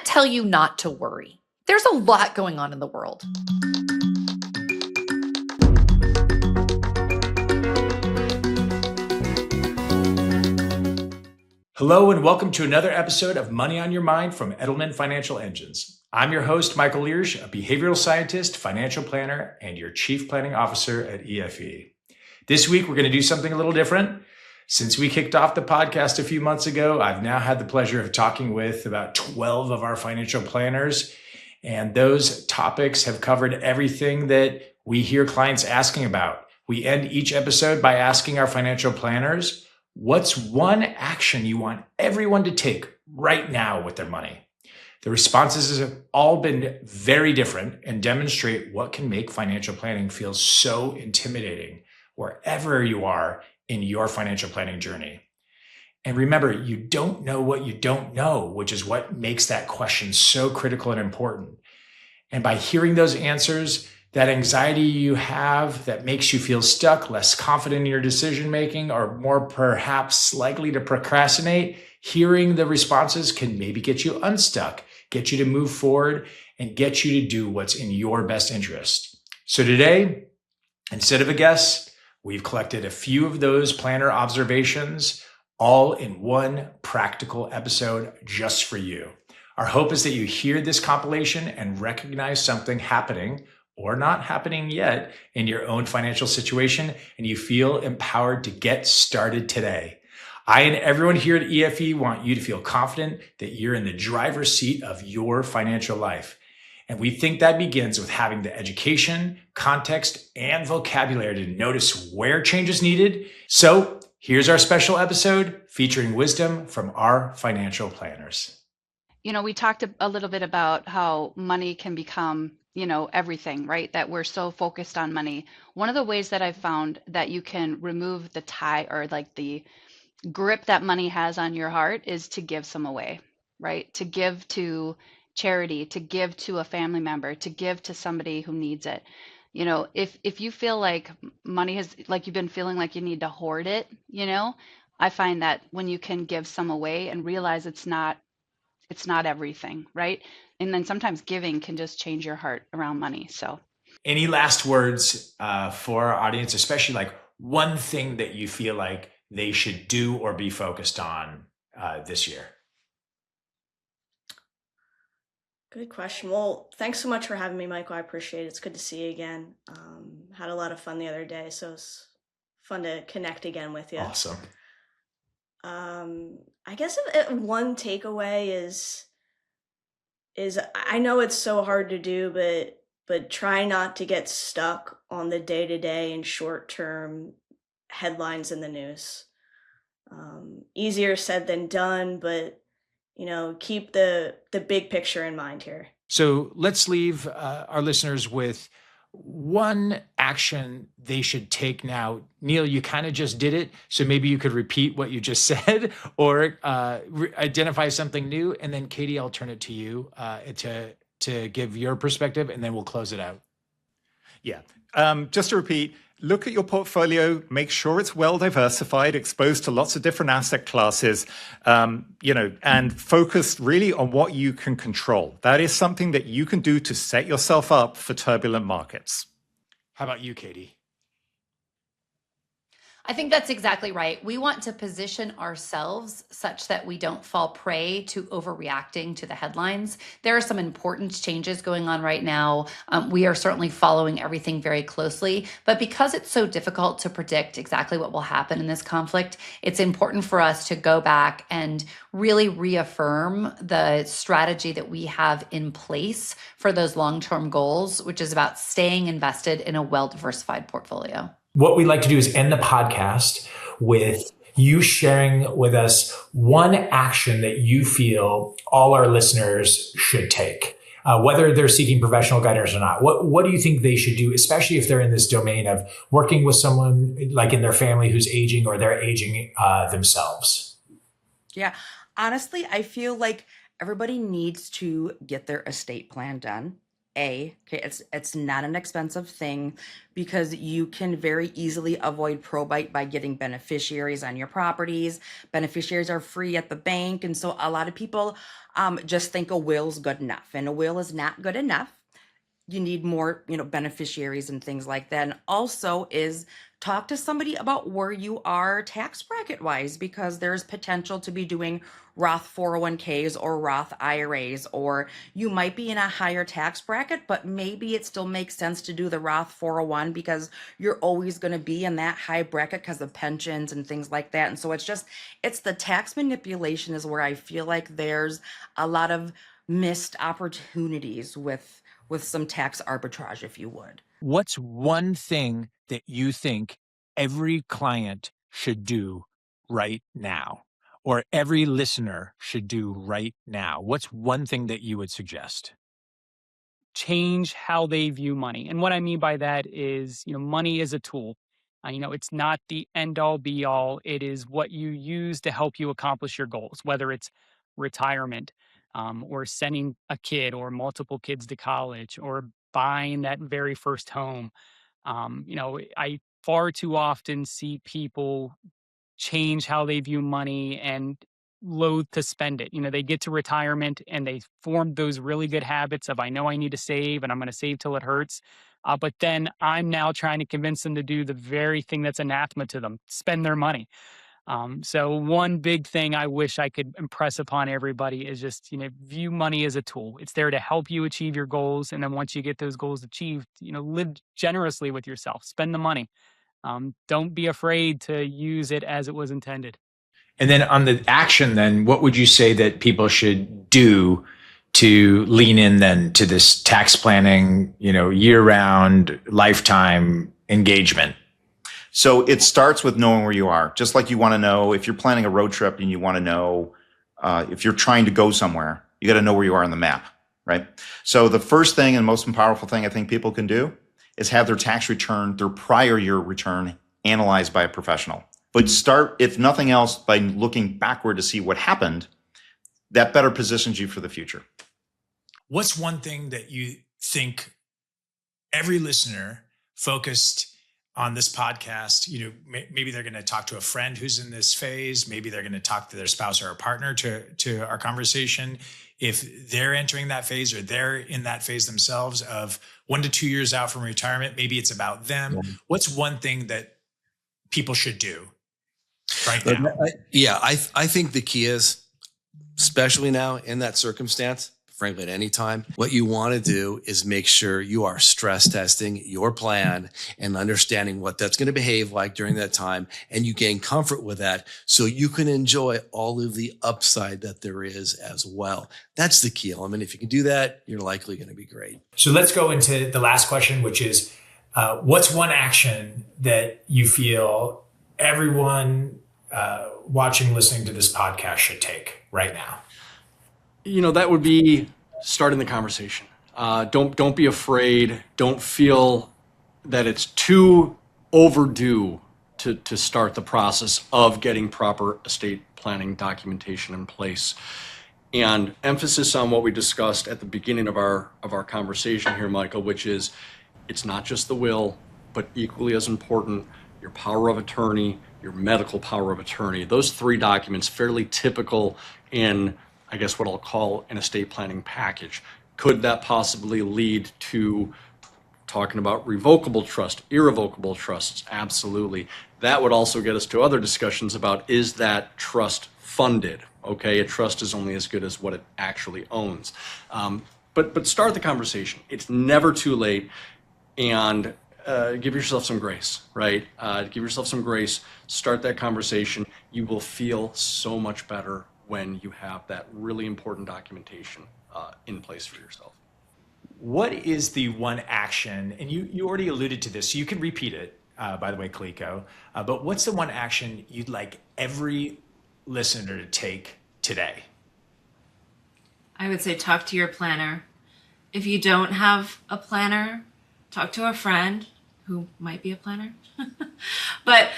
can't tell you not to worry. There's a lot going on in the world. Hello and welcome to another episode of Money on Your Mind from Edelman Financial Engines. I'm your host, Michael Liersch, a behavioral scientist, financial planner, and your chief planning officer at EFE. This week, we're going to do something a little different. Since we kicked off the podcast a few months ago, I've now had the pleasure of talking with about 12 of our financial planners, and those topics have covered everything that we hear clients asking about. We end each episode by asking our financial planners, what's one action you want everyone to take right now with their money? The responses have all been very different and demonstrate what can make financial planning feel so intimidating wherever you are in your financial planning journey. And remember, you don't know what you don't know, which is what makes that question so critical and important. And by hearing those answers, that anxiety you have that makes you feel stuck, less confident in your decision making, or more perhaps likely to procrastinate, hearing the responses can maybe get you unstuck, get you to move forward, and get you to do what's in your best interest. So today, instead of a guess, we've collected a few of those planner observations all in one practical episode just for you. Our hope is that you hear this compilation and recognize something happening or not happening yet in your own financial situation, and you feel empowered to get started today. I and everyone here at EFE want you to feel confident that you're in the driver's seat of your financial life. And we think that begins with having the education, context, and vocabulary to notice where change is needed. So here's our special episode featuring wisdom from our financial planners. We talked a little bit about how money can become everything, right? That we're so focused on money. One of the ways that I've found that you can remove the tie or like the grip that money has on your heart is to give some away, right? To give to charity, to give to a family member, to give to somebody who needs it. If you feel like money has, like you've been feeling like you need to hoard it, I find that when you can give some away and realize it's not everything, right? And then sometimes giving can just change your heart around money. So any last words for our audience, especially like one thing that you feel like they should do or be focused on this year? Good question. Well, thanks so much for having me, Michael. I appreciate it. It's good to see you again. Had a lot of fun the other day, so it's fun to connect again with you. Awesome. I guess if one takeaway is I know it's so hard to do, but try not to get stuck on the day-to-day and short-term headlines in the news. Easier said than done, but keep the big picture in mind here. So let's leave our listeners with one action they should take now. Neil, you kind of just did it, so maybe you could repeat what you just said or identify something new. And then Katie, I'll turn it to you to give your perspective, and then we'll close it out. Yeah, just to repeat, look at your portfolio, make sure it's well diversified, exposed to lots of different asset classes, and focus really on what you can control. That is something that you can do to set yourself up for turbulent markets. How about you, Katie? I think that's exactly right. We want to position ourselves such that we don't fall prey to overreacting to the headlines. There are some important changes going on right now. We are certainly following everything very closely, but because it's so difficult to predict exactly what will happen in this conflict, it's important for us to go back and really reaffirm the strategy that we have in place for those long-term goals, which is about staying invested in a well-diversified portfolio. What we'd like to do is end the podcast with you sharing with us one action that you feel all our listeners should take, whether they're seeking professional guidance or not. What do you think they should do, especially if they're in this domain of working with someone like in their family who's aging or they're aging themselves? Yeah, honestly, I feel like everybody needs to get their estate plan done. Okay, it's not an expensive thing because you can very easily avoid probate by getting beneficiaries on your properties. Beneficiaries are free at the bank, and so a lot of people just think a will's good enough, and a will is not good enough. You need more, beneficiaries and things like that. And also is talk to somebody about where you are tax bracket wise, because there's potential to be doing Roth 401ks or Roth IRAs, or you might be in a higher tax bracket, but maybe it still makes sense to do the Roth 401 because you're always going to be in that high bracket because of pensions and things like that. And so it's the tax manipulation is where I feel like there's a lot of missed opportunities with some tax arbitrage, if you would. What's one thing that you think every client should do right now, or every listener should do right now? What's one thing that you would suggest? Change how they view money. And what I mean by that is, money is a tool. It's not the end all be all. It is what you use to help you accomplish your goals, whether it's retirement, or sending a kid or multiple kids to college, or buying that very first home. I far too often see people change how they view money and loathe to spend it. They get to retirement and they form those really good habits of, I know I need to save and I'm going to save till it hurts. But then I'm now trying to convince them to do the very thing that's anathema to them, spend their money. So one big thing I wish I could impress upon everybody is just, view money as a tool. It's there to help you achieve your goals. And then once you get those goals achieved, live generously with yourself, spend the money. Don't be afraid to use it as it was intended. And then on the action, then what would you say that people should do to lean in then to this tax planning, year-round, lifetime engagement? So it starts with knowing where you are. Just like you want to know if you're planning a road trip and you want to know if you're trying to go somewhere, you got to know where you are on the map, right? So the first thing and most powerful thing I think people can do is have their tax return, their prior year return, analyzed by a professional. But start, if nothing else, by looking backward to see what happened. That better positions you for the future. What's one thing that you think every listener focused on this podcast, maybe they're going to talk to a friend who's in this phase, maybe they're going to talk to their spouse or a partner to our conversation. If they're entering that phase or they're in that phase themselves of 1 to 2 years out from retirement, maybe it's about them. Yeah. What's one thing that people should do right now? I think the key is, especially now in that circumstance, frankly, at any time, what you want to do is make sure you are stress testing your plan and understanding what that's going to behave like during that time. And you gain comfort with that so you can enjoy all of the upside that there is as well. That's the key element. If you can do that, you're likely going to be great. So let's go into the last question, which is, what's one action that you feel everyone watching, listening to this podcast should take right now? That would be starting the conversation. Don't be afraid. Don't feel that it's too overdue to start the process of getting proper estate planning documentation in place. And emphasis on what we discussed at the beginning of our conversation here, Michael, which is it's not just the will, but equally as important, your power of attorney, your medical power of attorney. Those 3 documents, fairly typical in, I guess, what I'll call an estate planning package. Could that possibly lead to talking about revocable trust, irrevocable trusts? Absolutely. That would also get us to other discussions about, is that trust funded? Okay, a trust is only as good as what it actually owns. But start the conversation. It's never too late, and give yourself some grace, right? Give yourself some grace. Start that conversation. You will feel so much better when you have that really important documentation in place for yourself. What is the one action, and you already alluded to this, so you can repeat it, by the way, Kaliko, but what's the one action you'd like every listener to take today? I would say talk to your planner. If you don't have a planner, talk to a friend who might be a planner, but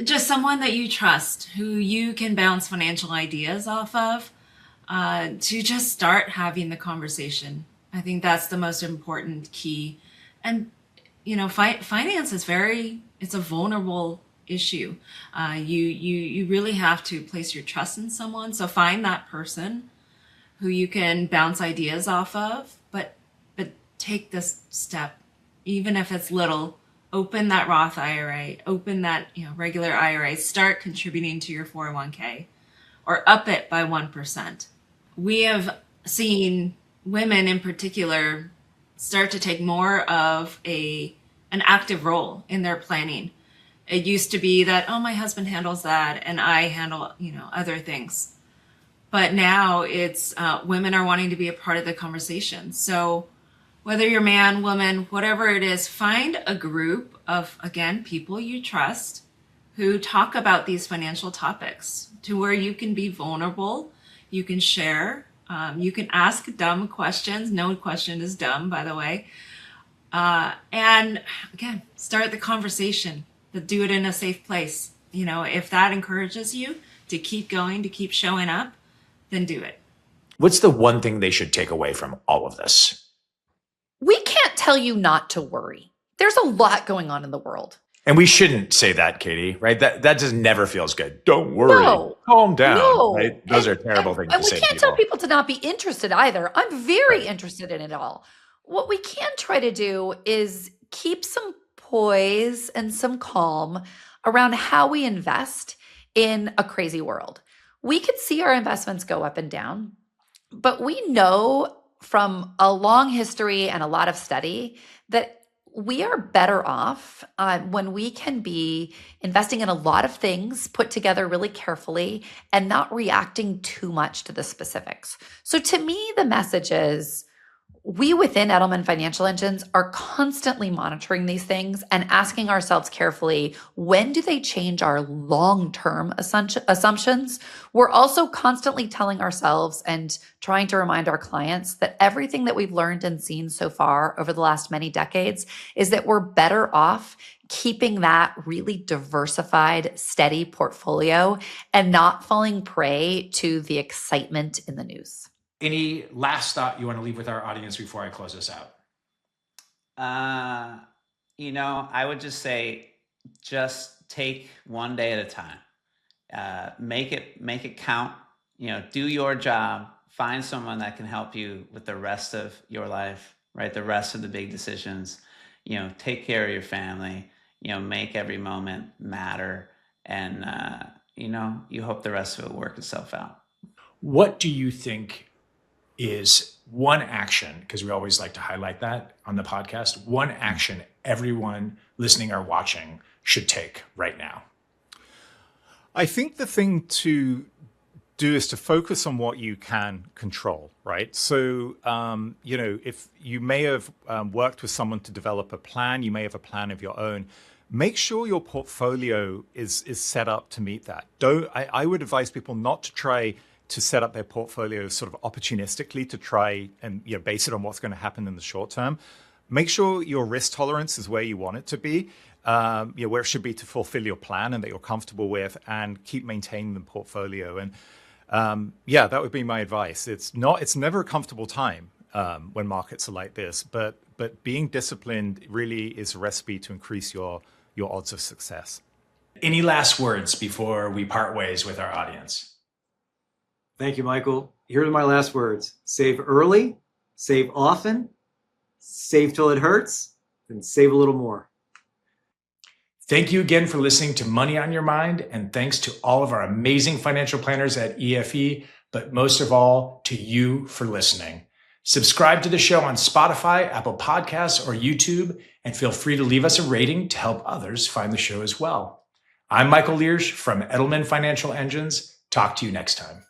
just someone that you trust, who you can bounce financial ideas off of, to just start having the conversation. I think that's the most important key. And, finance is it's a vulnerable issue. You really have to place your trust in someone. So find that person who you can bounce ideas off of, but take this step, even if it's little. Open that Roth IRA, open that regular IRA, start contributing to your 401k, or up it by 1%. We have seen women in particular start to take more of an active role in their planning. It used to be that, oh, my husband handles that and I handle, other things. But now it's women are wanting to be a part of the conversation. So whether you're man, woman, whatever it is, find a group of, again, people you trust who talk about these financial topics to where you can be vulnerable, you can share, you can ask dumb questions. No question is dumb, by the way. And again, start the conversation, but do it in a safe place. If that encourages you to keep going, to keep showing up, then do it. What's the one thing they should take away from all of this? We can't tell you not to worry. There's a lot going on in the world. And we shouldn't say that, Katie, right? That just never feels good. Don't worry. No. Calm down. No. Right? Those are terrible things to say. And we can't tell people to not be interested either. I'm very interested in it all. What we can try to do is keep some poise and some calm around how we invest in a crazy world. We could see our investments go up and down, but we know from a long history and a lot of study that we are better off when we can be investing in a lot of things put together really carefully and not reacting too much to the specifics. So to me, the message is we within Edelman Financial Engines are constantly monitoring these things and asking ourselves carefully, when do they change our long-term assumptions? We're also constantly telling ourselves and trying to remind our clients that everything that we've learned and seen so far over the last many decades is that we're better off keeping that really diversified, steady portfolio and not falling prey to the excitement in the news. Any last thought you want to leave with our audience before I close this out? I would just say, just take one day at a time. Make it count. Do your job. Find someone that can help you with the rest of your life, right? The rest of the big decisions. Take care of your family. Make every moment matter, and you hope the rest of it will work itself out. What do you think is one action, because we always like to highlight that on the podcast, one action everyone listening or watching should take right now? I think the thing to do is to focus on what you can control, right? So, if you may have worked with someone to develop a plan, you may have a plan of your own. Make sure your portfolio is set up to meet that. I would advise people not to try to set up their portfolio sort of opportunistically to try and base it on what's going to happen in the short term. Make sure your risk tolerance is where you want it to be, where it should be to fulfill your plan and that you're comfortable with, and keep maintaining the portfolio. And that would be my advice. It's never a comfortable time when markets are like this, but being disciplined really is a recipe to increase your odds of success. Any last words before we part ways with our audience? Thank you, Michael. Here are my last words. Save early, save often, save till it hurts, and save a little more. Thank you again for listening to Money on Your Mind, and thanks to all of our amazing financial planners at EFE, but most of all, to you for listening. Subscribe to the show on Spotify, Apple Podcasts, or YouTube, and feel free to leave us a rating to help others find the show as well. I'm Michael Liersch from Edelman Financial Engines. Talk to you next time.